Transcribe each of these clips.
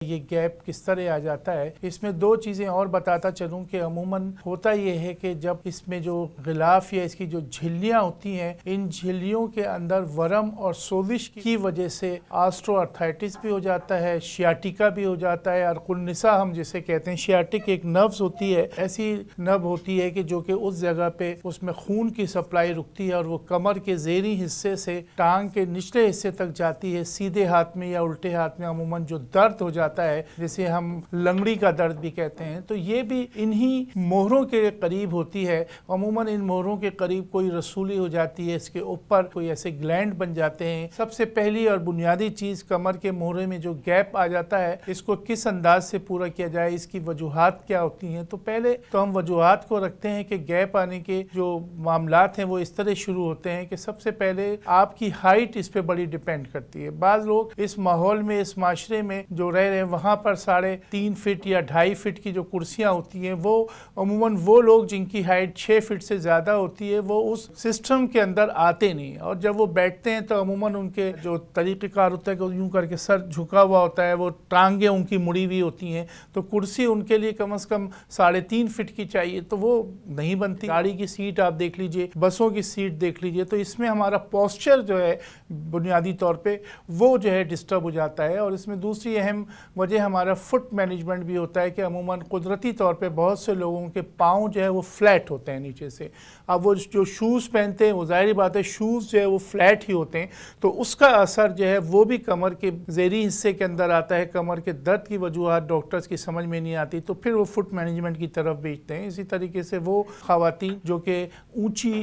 یہ گیپ کس طرح آ جاتا ہے، اس میں دو چیزیں اور بتاتا چلوں کہ عموماً ہوتا یہ ہے کہ جب اس میں جو غلاف یا اس کی جو جھلیاں ہوتی ہیں، ان جھلیوں کے اندر ورم اور سوزش کی وجہ سے آسٹرو آرتھرائٹس بھی ہو جاتا ہے، شیاٹیکا بھی ہو جاتا ہے، عرق النساء ہم جسے کہتے ہیں۔ شیاٹک ایک نروز ہوتی ہے، ایسی نرو ہوتی ہے کہ جو کہ اس جگہ پہ اس میں خون کی سپلائی رکتی ہے اور وہ کمر کے زیریں حصے سے ٹانگ کے نچلے حصے تک جاتی ہے، سیدھے ہاتھ میں یا الٹے ہاتھ میں عموماً جو درد ہو جاتا ہے جسے ہم لنگڑی کا درد بھی کہتے ہیں، تو یہ بھی انہی مہروں کے قریب ہوتی ہے۔ عموماً ان مہروں کے قریب کوئی رسولی ہو جاتی ہے، اس کے اوپر کوئی ایسے گلینڈ بن جاتے ہیں۔ سب سے پہلی اور بنیادی چیز کمر کے مہرے میں جو گیپ آ جاتا ہے، اس کو کس انداز سے پورا کیا جائے، اس کی وجوہات کیا ہوتی ہیں۔ تو پہلے تو ہم وجوہات کو رکھتے ہیں کہ گیپ آنے کے جو معاملات ہیں وہ اس طرح شروع ہوتے ہیں کہ سب سے پہلے آپ کی ہائٹ اس پہ بڑی ڈیپینڈ کرتی ہے۔ بعض لوگ اس ماحول میں، اس معاشرے میں جو رہ رہے ہیں، وہاں پر 3.5 فٹ یا 2.5 فٹ کی جو کرسیاں ہوتی ہیں، وہ عموماً وہ لوگ جن کی ہائٹ 6 فٹ سے زیادہ ہوتی ہے وہ اس سسٹم کے اندر آتے نہیں، اور جب وہ بیٹھتے ہیں تو عموماً ان کے جو طریقہ کار ہوتا ہے کہ یوں کر کے سر جھکا ہوا ہوتا ہے، وہ ٹانگیں ان کی مڑی ہوئی ہوتی ہیں، تو کرسی ان کے لیے کم از کم 3.5 فٹ کی چاہیے، تو وہ نہیں بنتی۔ گاڑی کی سیٹ آپ دیکھ لیجئے، بسوں کی سیٹ دیکھ لیجئے، تو اس میں ہمارا پوسچر جو ہے بنیادی طور پہ وہ جو ہے ڈسٹرب ہو جاتا ہے۔ اور اس میں دوسری اہم وجہ ہمارا فٹ مینجمنٹ بھی ہوتا ہے کہ عموماً قدرتی طور پہ بہت سے لوگوں کے پاؤں جو ہے وہ فلیٹ ہوتے ہیں نیچے سے۔ اب وہ جو شوز پہنتے ہیں، وہ ظاہری بات ہے شوز جو ہے وہ فلیٹ ہی ہوتے ہیں، تو اس کا اثر جو ہے وہ بھی کمر کے زیریں حصے کے اندر آتا ہے۔ کمر کے درد کی وجوہات ڈاکٹرز کی سمجھ میں نہیں آتی تو پھر وہ فٹ مینجمنٹ کی طرف بھیجتے ہیں۔ اسی طریقے سے وہ خواتین جو کہ اونچی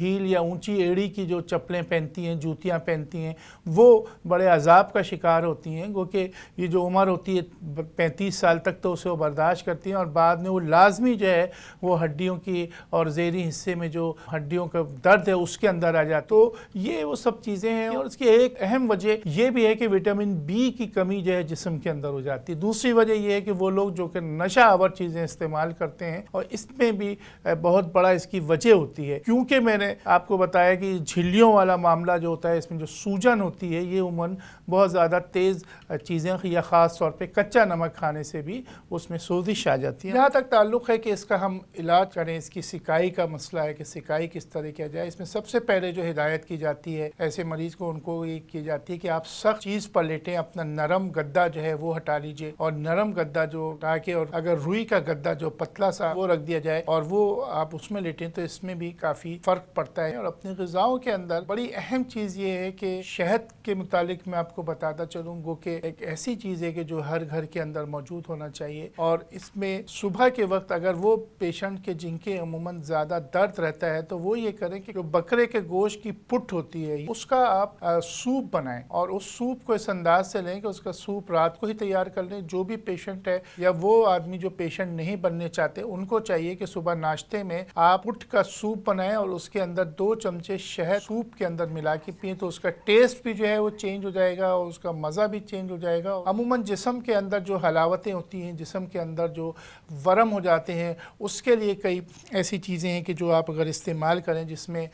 ہیل یا اونچی ایڑی کی جو چپلیں پہنتی ہیں، جوتیاں پہنتی ہیں، وہ بڑے عذاب کا شکار ہوتی ہیں، گو کہ یہ جو عمر ہوتی ہے 35 سال تک تو اسے وہ برداشت کرتی ہیں، اور بعد میں وہ لازمی جو ہے وہ ہڈیوں کی اور زیریں حصے میں جو ہڈیوں کا درد ہے اس کے اندر آ جاتا۔ تو یہ وہ سب چیزیں ہیں، اور اس کی ایک اہم وجہ یہ بھی ہے کہ وٹامن بی کی کمی جو ہے جسم کے اندر ہو جاتی ہے۔ دوسری وجہ یہ ہے کہ وہ لوگ جو کہ نشہ آور چیزیں استعمال کرتے ہیں، اور اس میں بھی بہت بڑا اس کی وجہ ہوتی ہے، کیونکہ میں نے آپ کو بتایا کہ جھلیوں والا معاملہ جو ہوتا ہے، اس میں جو سوجن ہوتی ہے، یہ عموماً بہت زیادہ تیز چیزیں یا خاص طور پہ کچا نمک کھانے سے بھی اس میں سوزش آ جاتی ہے۔ جہاں تک تعلق ہے کہ اس کا ہم علاج کریں، اس کی سکائی کا مسئلہ ہے کہ سکائی کس طرح کیا جائے، اس میں سب سے پہلے جو ہدایت کی جاتی ہے ایسے مریض کو، ان کو یہ کی جاتی ہے کہ آپ سخت چیز پر لیٹیں، اپنا نرم گدا جو ہے وہ ہٹا لیجئے، اور نرم گدا جو ہٹا کے، اور اگر روئی کا گدا جو پتلا سا وہ رکھ دیا جائے اور وہ آپ اس میں لیٹیں، تو اس میں بھی کافی فرق پڑتا ہے۔ اور اپنی غذاؤں کے اندر بڑی اہم چیز یہ ہے کہ شہد کے متعلق میں آپ کو بتاتا چلوں گو کہ ایک ایسی چیز ہے کہ جو ہر گھر کے اندر موجود ہونا چاہیے، اور اس میں صبح کے وقت اگر وہ پیشنٹ کے جن کے عموماً زیادہ درد رہتا ہے تو وہ یہ کریں کہ جو بکرے کے گوشت کی پٹ ہوتی ہے اس کا آپ سوپ بنائیں، اور اس سوپ کو اس انداز سے لیں کہ اس کا سوپ رات کو ہی تیار کر لیں۔ جو بھی پیشنٹ ہے یا وہ آدمی جو پیشنٹ نہیں بننے چاہتے، ان کو چاہیے کہ صبح ناشتے میں آپ پٹ کا سوپ بنائیں اور اس کے اندر 2 چمچے شہد سوپ کے اندر ملا کے پئیں، تو اس کا ٹیسٹ بھی جو ہے وہ چینج ہو جائے گا اور اس کا مزہ بھی چینج ہو جائے گا۔ عموماً جسم کے اندر جو حلاوتیں ہوتی ہیں، جسم کے اندر جو ورم ہو جاتے ہیں، اس کے لیے کئی ایسی چیزیں ہیں کہ جو آپ اگر استعمال کریں، جس میں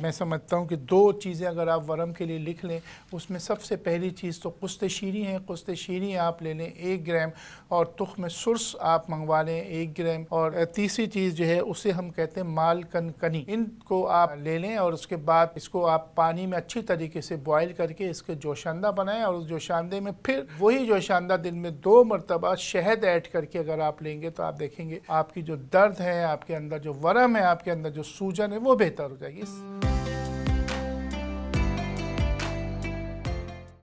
میں سمجھتا ہوں کہ 2 چیزیں اگر آپ ورم کے لیے لکھ لیں، اس میں سب سے پہلی چیز تو قسط شیریں ہیں۔ قسط شیریں آپ لے لیں 1 گرام، اور تخم سرس آپ منگوا لیں 1 گرام، اور تیسری چیز جو ہے اسے ہم کہتے ہیں مال کنی، ان کو آپ لے لیں، اور اس کے بعد اس کو آپ پانی میں اچھی طریقے سے بوائل کر کے اس کے جوشاندہ بنائیں، اور اس جوشاندے میں پھر وہی جوشاندہ دن میں 2 مرتبہ شہد ایڈ کر کے اگر آپ لیں گے تو آپ دیکھیں گے آپ کی جو درد ہے، آپ کے اندر جو ورم ہے، آپ کے اندر جو سوجن ہے، وہ بہتر ہو جائے گی۔